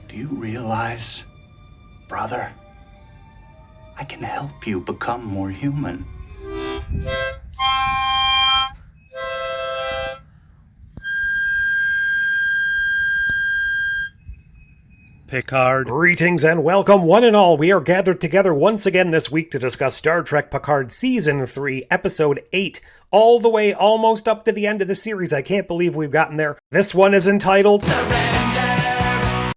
Do you realize, brother, I can help you become more human? Picard. Greetings and welcome, one and all. We are gathered together once again this week to discuss Star Trek Picard Season 3, Episode 8, all the way almost up to the end of the series. I can't believe we've gotten there. This one is entitled Surrender.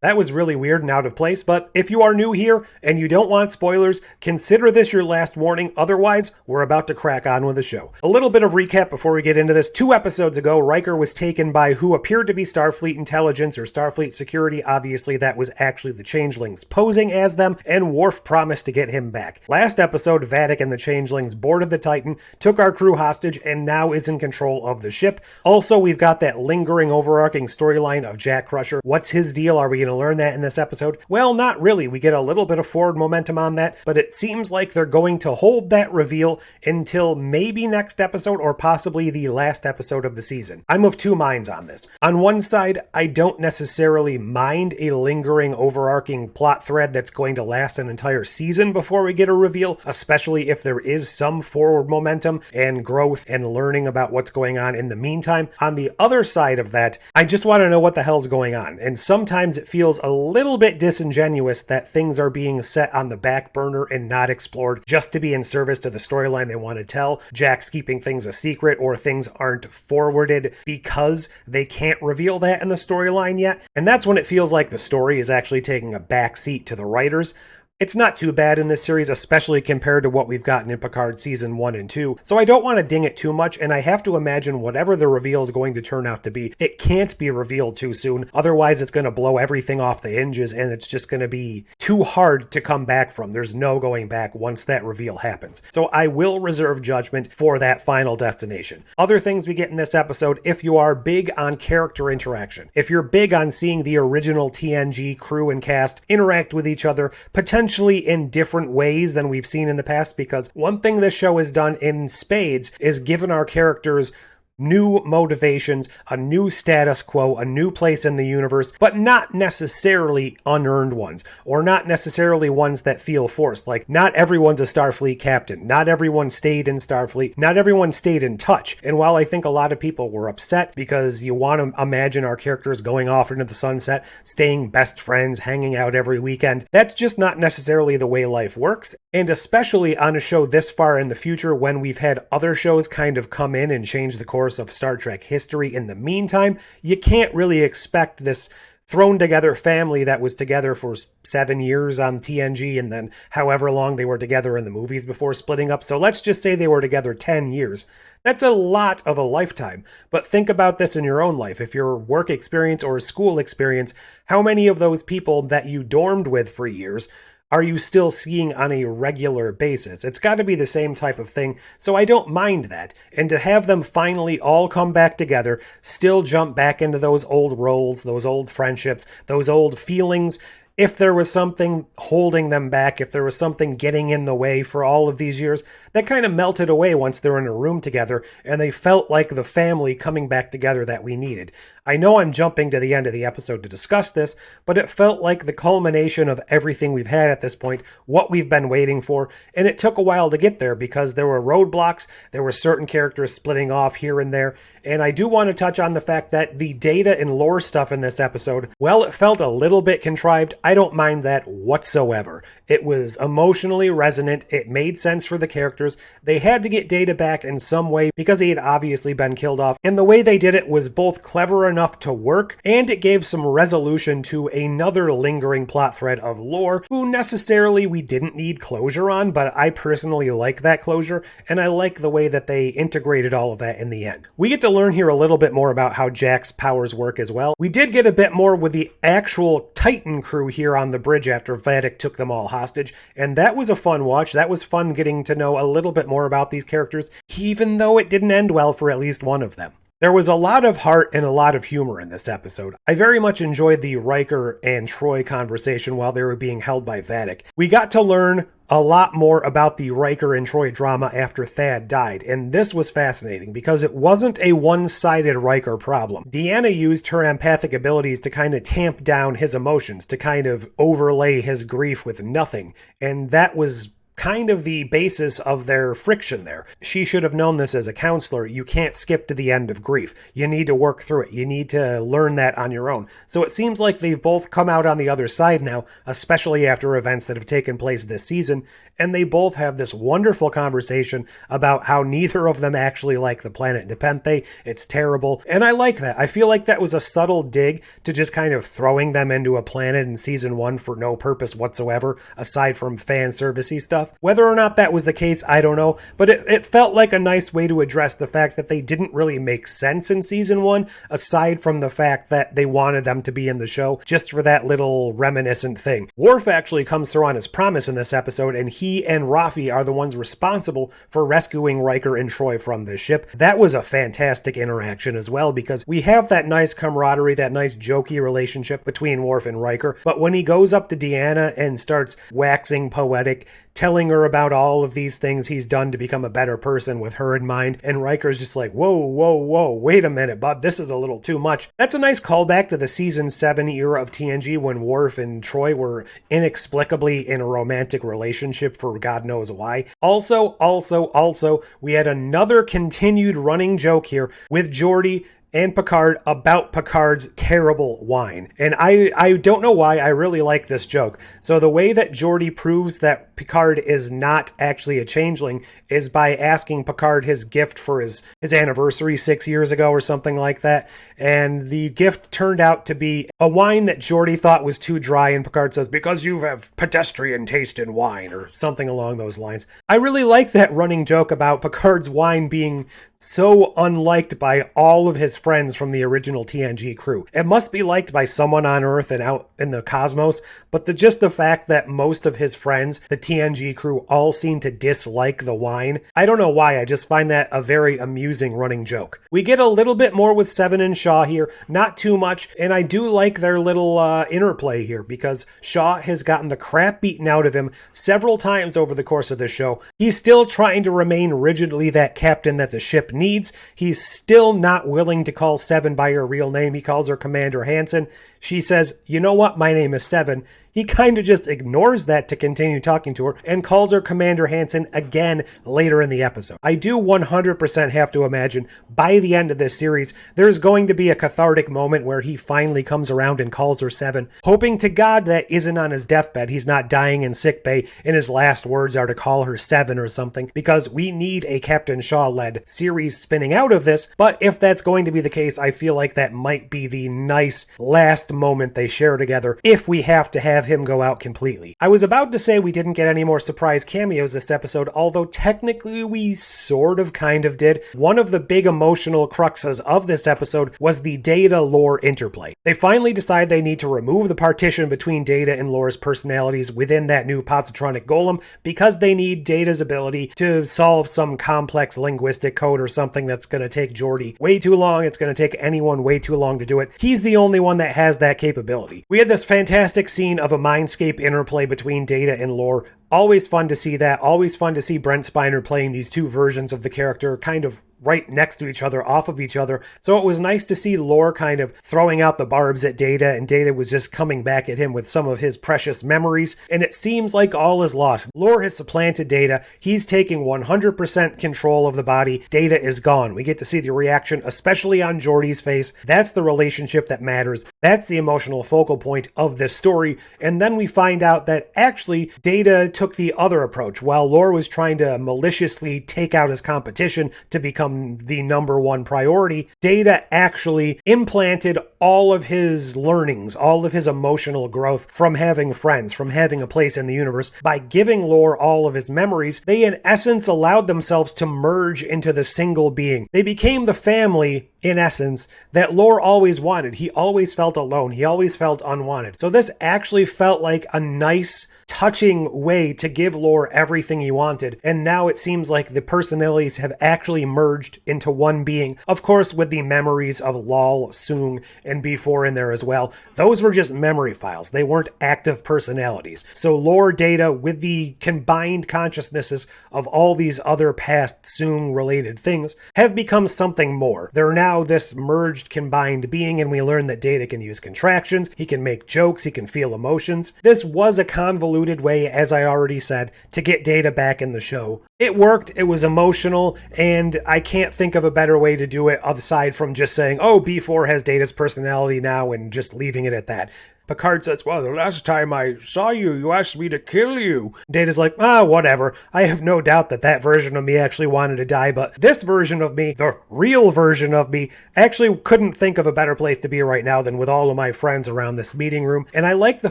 That was really weird and out of place, but if you are new here and you don't want spoilers, consider this your last warning. Otherwise, we're about to crack on with the show. A little bit of recap before we get into this. 2 episodes ago, Riker was taken by who appeared to be Starfleet intelligence or Starfleet security. Obviously, that was actually the Changelings posing as them, and Worf promised to get him back. Last episode, Vadic and the Changelings boarded the Titan, took our crew hostage, and now is in control of the ship. Also, we've got that lingering, overarching storyline of Jack Crusher. What's his deal? Are we going to learn that in this episode? Well, not really. We get a little bit of forward momentum on that, but it seems like they're going to hold that reveal until maybe next episode or possibly the last episode of the season. I'm of 2 minds on this. On one side, I don't necessarily mind a lingering, overarching plot thread that's going to last an entire season before we get a reveal, especially if there is some forward momentum and growth and learning about what's going on in the meantime. On the other side of that, I just want to know what the hell's going on, and sometimes it feels a little bit disingenuous that things are being set on the back burner and not explored just to be in service to the storyline they want to tell. Jack's keeping things a secret, or things aren't forwarded because they can't reveal that in the storyline yet. And that's when it feels like the story is actually taking a back seat to the writers. It's not too bad in this series, especially compared to what we've gotten in Picard Season 1 and 2, so I don't want to ding it too much, and I have to imagine whatever the reveal is going to turn out to be, it can't be revealed too soon, otherwise it's going to blow everything off the hinges, and it's just going to be too hard to come back from. There's no going back once that reveal happens. So I will reserve judgment for that final destination. Other things we get in this episode: if you are big on character interaction, if you're big on seeing the original TNG crew and cast interact with each other, potentially in different ways than we've seen in the past, because one thing this show has done in spades is given our characters new motivations, a new status quo, a new place in the universe, but not necessarily unearned ones, or not necessarily ones that feel forced. Like, not everyone's a Starfleet captain, not everyone stayed in Starfleet, not everyone stayed in touch. And while I think a lot of people were upset because you want to imagine our characters going off into the sunset, staying best friends, hanging out every weekend, that's just not necessarily the way life works. And especially on a show this far in the future, when we've had other shows kind of come in and change the course of Star Trek history in the meantime, you can't really expect this thrown together family that was together for 7 years on TNG and then however long they were together in the movies before splitting up. So let's just say they were together 10 years. That's a lot of a lifetime. But think about this in your own life. If your work experience or school experience, how many of those people that you dormed with for years are you still seeing on a regular basis? It's got to be the same type of thing, so I don't mind that. And to have them finally all come back together, still jump back into those old roles, those old friendships, those old feelings, if there was something holding them back, if there was something getting in the way for all of these years, that kind of melted away once they're in a room together, and they felt like the family coming back together that we needed. I know I'm jumping to the end of the episode to discuss this, but it felt like the culmination of everything we've had at this point, what we've been waiting for, and it took a while to get there because there were roadblocks, there were certain characters splitting off here and there, and I do want to touch on the fact that the data and lore stuff in this episode, well, it felt a little bit contrived. I don't mind that whatsoever. It was emotionally resonant, it made sense for the characters. They had to get Data back in some way because he had obviously been killed off, and the way they did it was both clever enough to work, and it gave some resolution to another lingering plot thread of lore, who necessarily we didn't need closure on, but I personally like that closure, and I like the way that they integrated all of that in the end. We get to learn here a little bit more about how Jack's powers work as well. We did get a bit more with the actual Titan crew here on the bridge after Vadic took them all hostage, and that was a fun watch. That was fun getting to know a little bit more about these characters, even though it didn't end well for at least one of them. There was a lot of heart and a lot of humor in this episode. I very much enjoyed the Riker and Troy conversation while they were being held by Vadic. We got to learn a lot more about the Riker and Troy drama after Thad died, and this was fascinating because it wasn't a one-sided Riker problem. Deanna used her empathic abilities to kind of tamp down his emotions, to kind of overlay his grief with nothing, and that was kind of the basis of their friction there. She should have known this as a counselor. You can't skip to the end of grief. You need to work through it. You need to learn that on your own. So it seems like they've both come out on the other side now, especially after events that have taken place this season, and they both have this wonderful conversation about how neither of them actually like the planet Nepenthe. It's terrible, and I like that. I feel like that was a subtle dig to just kind of throwing them into a planet in season 1 for no purpose whatsoever, aside from fan servicey stuff. Whether or not that was the case, I don't know, but it felt like a nice way to address the fact that they didn't really make sense in season 1, aside from the fact that they wanted them to be in the show just for that little reminiscent thing. Worf actually comes through on his promise in this episode, and he and Rafi are the ones responsible for rescuing Riker and Troy from the ship. That was a fantastic interaction as well, because we have that nice camaraderie, that nice jokey relationship between Worf and Riker, but when he goes up to Deanna and starts waxing poetic, telling her about all of these things he's done to become a better person with her in mind, and Riker's just like, whoa, wait a minute, bud, this is a little too much. That's a nice callback to the season 7 era of TNG when Worf and Troy were inexplicably in a romantic relationship for God knows why. Also, we had another continued running joke here with Geordi and Picard about Picard's terrible wine. And I don't know why, I really like this joke. So the way that Geordi proves that Picard is not actually a changeling is by asking Picard his gift for his anniversary 6 years ago or something like that. And the gift turned out to be a wine that Geordi thought was too dry, and Picard says, because you have pedestrian taste in wine, or something along those lines. I really like that running joke about Picard's wine being so unliked by all of his friends from the original TNG crew. It must be liked by someone on Earth and out in the cosmos, but just the fact that most of his friends, the TNG crew, all seem to dislike the wine. I don't know why, I just find that a very amusing running joke. We get a little bit more with Seven and Shaw here, not too much, and I do like their little interplay here, because Shaw has gotten the crap beaten out of him several times over the course of the show. He's still trying to remain rigidly that captain that the ship needs. He's still not willing to call Seven by her real name. He calls her Commander Hansen. She says, you know what, my name is Seven. He kind of just ignores that to continue talking to her and calls her Commander Hansen again later in the episode. I do 100% have to imagine by the end of this series, there's going to be a cathartic moment where he finally comes around and calls her Seven, hoping to God that isn't on his deathbed. He's not dying in sickbay and his last words are to call her Seven or something, because we need a Captain Shaw-led series spinning out of this. But if that's going to be the case, I feel like that might be the nice last moment they share together if we have to have him go out completely. I was about to say we didn't get any more surprise cameos this episode, although technically we sort of kind of did. One of the big emotional cruxes of this episode was the Data-Lore interplay. They finally decide they need to remove the partition between Data and Lore's personalities within that new positronic golem, because they need Data's ability to solve some complex linguistic code or something that's going to take Geordi way too long. It's going to take anyone way too long to do it. He's the only one that has that capability. We had this fantastic scene of a Mindscape interplay between Data and Lore. Always fun to see that. Always fun to see Brent Spiner playing these two versions of the character kind of right next to each other, off of each other. So it was nice to see Lore kind of throwing out the barbs at Data, and Data was just coming back at him with some of his precious memories, and it seems like all is lost. Lore has supplanted Data. He's taking 100% control of the body. Data is gone. We get to see the reaction, especially on Geordi's face. That's the relationship that matters. That's the emotional focal point of this story. And then we find out that actually Data took the other approach. While Lore was trying to maliciously take out his competition to become the number one priority, Data actually implanted all of his learnings, all of his emotional growth from having friends, from having a place in the universe. By giving Lore all of his memories, they in essence allowed themselves to merge into the single being. They became the family in essence, that Lore always wanted. He always felt alone. He always felt unwanted. So this actually felt like a nice, touching way to give Lore everything he wanted. And now it seems like the personalities have actually merged into one being. Of course, with the memories of Lal, Soong, and B4 in there as well. Those were just memory files. They weren't active personalities. So Lore Data, with the combined consciousnesses of all these other past Soong-related things, have become something more. They're now this merged, combined being, and we learn that Data can use contractions, he can make jokes, he can feel emotions. This was a convoluted way, as I already said, to get Data back in the show. It worked, it was emotional, and I can't think of a better way to do it aside from just saying, oh, B4 has Data's personality now, and just leaving it at that. Picard says, well, the last time I saw you, you asked me to kill you. Data's like, whatever. I have no doubt that that version of me actually wanted to die, but this version of me, the real version of me, actually couldn't think of a better place to be right now than with all of my friends around this meeting room. And I like the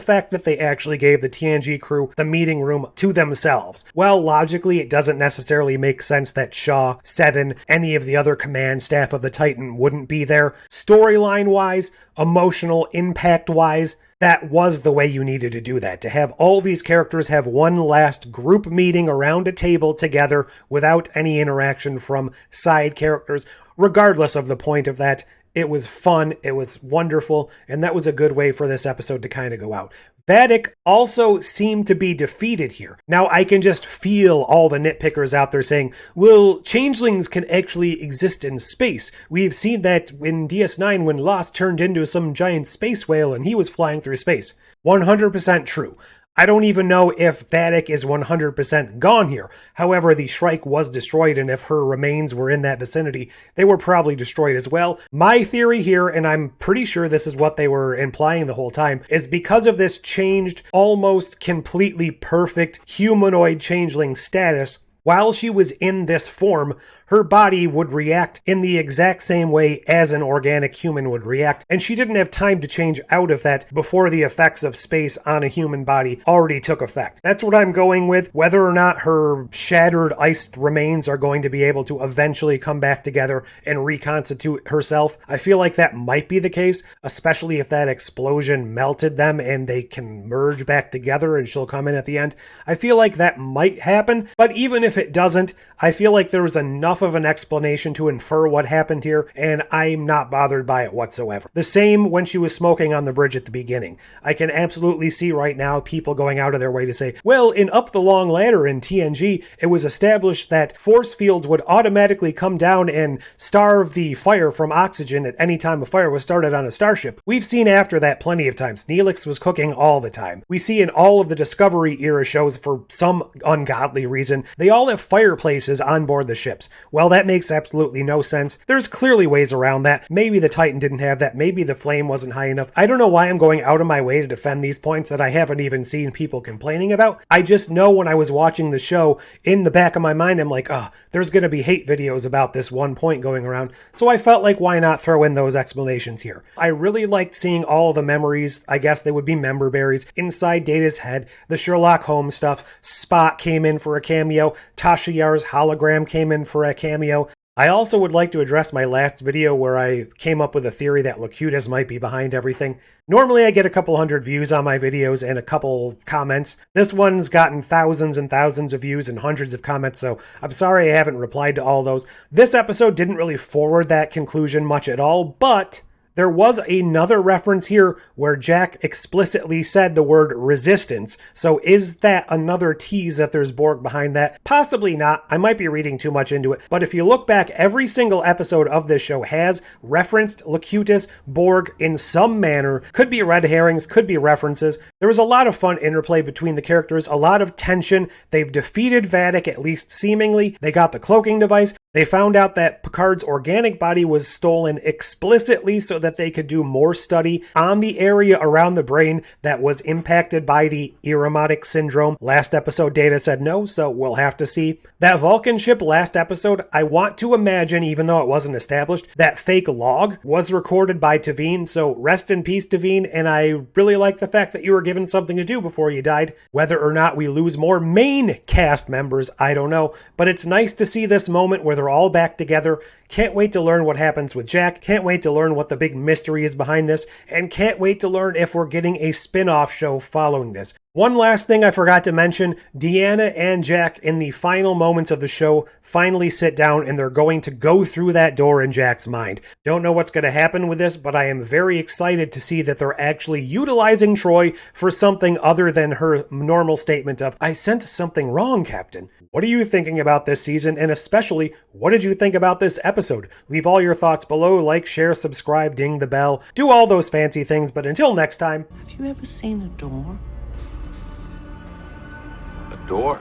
fact that they actually gave the TNG crew the meeting room to themselves. Well, logically, it doesn't necessarily make sense that Shaw, Seven, any of the other command staff of the Titan wouldn't be there. Storyline-wise, emotional impact-wise, that was the way you needed to do that, to have all these characters have one last group meeting around a table together without any interaction from side characters. Regardless of the point of that, it was fun, it was wonderful, and that was a good way for this episode to kind of go out. Vadic also seemed to be defeated here. Now, I can just feel all the nitpickers out there saying, well, changelings can actually exist in space. We've seen that in DS9 when Lost turned into some giant space whale and he was flying through space. 100% true. I don't even know if Vadic is 100% gone here. However, the Shrike was destroyed, and if her remains were in that vicinity, they were probably destroyed as well. My theory here, and I'm pretty sure this is what they were implying the whole time, is because of this changed, almost completely perfect humanoid changeling status, while she was in this form, her body would react in the exact same way as an organic human would react, and she didn't have time to change out of that before the effects of space on a human body already took effect. That's what I'm going with. Whether or not her shattered, iced remains are going to be able to eventually come back together and reconstitute herself, I feel like that might be the case, especially if that explosion melted them and they can merge back together and she'll come in at the end. I feel like that might happen, but even if it doesn't, I feel like there was enough of an explanation to infer what happened here, and I'm not bothered by it whatsoever. The same when she was smoking on the bridge at the beginning. I can absolutely see right now people going out of their way to say, well, in Up the Long Ladder in TNG, it was established that force fields would automatically come down and starve the fire from oxygen at any time a fire was started on a starship. We've seen after that plenty of times. Neelix was cooking all the time. We see in all of the Discovery era shows, for some ungodly reason, they all have fireplaces on board the ships. Well, that makes absolutely no sense. There's clearly ways around that. Maybe the Titan didn't have that. Maybe the flame wasn't high enough. I don't know why I'm going out of my way to defend these points that I haven't even seen people complaining about. I just know when I was watching the show, in the back of my mind, I'm like, there's going to be hate videos about this one point going around. So I felt like, why not throw in those explanations here? I really liked seeing all the memories, I guess they would be member berries, inside Data's head. The Sherlock Holmes stuff. Spock came in for a cameo. Tasha Yar's hologram came in for a cameo. I also would like to address my last video where I came up with a theory that Locutus might be behind everything. Normally I get a couple hundred views on my videos and a couple comments. This one's gotten thousands and thousands of views and hundreds of comments, so I'm sorry I haven't replied to all those. This episode didn't really forward that conclusion much at all, but there was another reference here where Jack explicitly said the word resistance. So is that another tease that there's Borg behind that? Possibly not. I might be reading too much into it. But if you look back, every single episode of this show has referenced Locutus, Borg in some manner. Could be red herrings, could be references. There was a lot of fun interplay between the characters, a lot of tension. They've defeated Vadic, at least seemingly. They got the cloaking device. They found out that Picard's organic body was stolen explicitly so that they could do more study on the area around the brain that was impacted by the Irumodic syndrome. Last episode, Data said no, so we'll have to see. That Vulcan ship last episode, I want to imagine, even though it wasn't established, that fake log was recorded by Tavine, so rest in peace, Tavine, and I really like the fact that you were given something to do before you died. Whether or not we lose more main cast members, I don't know. But it's nice to see this moment where they're all back together. Can't wait to learn what happens with Jack. Can't wait to learn what the big mystery is behind this. And can't wait to learn if we're getting a spin-off show following this. One last thing I forgot to mention, Deanna and Jack in the final moments of the show finally sit down and they're going to go through that door in Jack's mind. Don't know what's going to happen with this, but I am very excited to see that they're actually utilizing Troy for something other than her normal statement of, "I sent something wrong, Captain." What are you thinking about this season? And especially, what did you think about this episode? Leave all your thoughts below, like, share, subscribe, ding the bell, do all those fancy things, but until next time. Have you ever seen a door? A door?